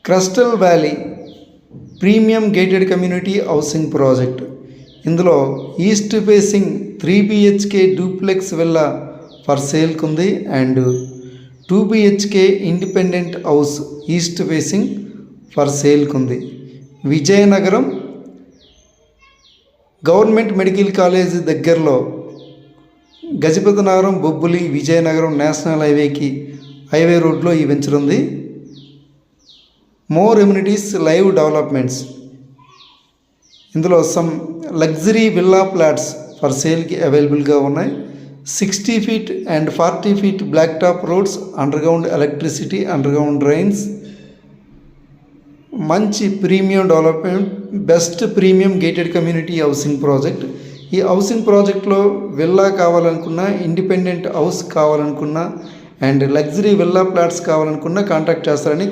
Crystal Valley premium gated community housing project. ఇందులో east facing 3 BHK duplex villa for సేల్కి ఉంది. And 2 BHK independent house east facing for సేల్కి ఉంది. Vizianagaram government medical college దగ్గరలో గజపతి నగరం బొబ్బులి Vizianagaram national highway రోడ్లో ఈ వెంచర్ ఉంది. More amenities live developments. ఇందులో some luxury villa flats for సేల్కి అవైలబుల్గా ఉన్నాయి. 60 feet and 40 feet black top roads, underground electricity, underground drains. మంచి premium development, best premium gated community housing project. ఈ హౌసింగ్ ప్రాజెక్ట్లో విల్లా కావాలనుకున్నా, ఇండిపెండెంట్ హౌస్ కావాలనుకున్నా and luxury villa flats కావాలనుకున్నా contact చేస్తారని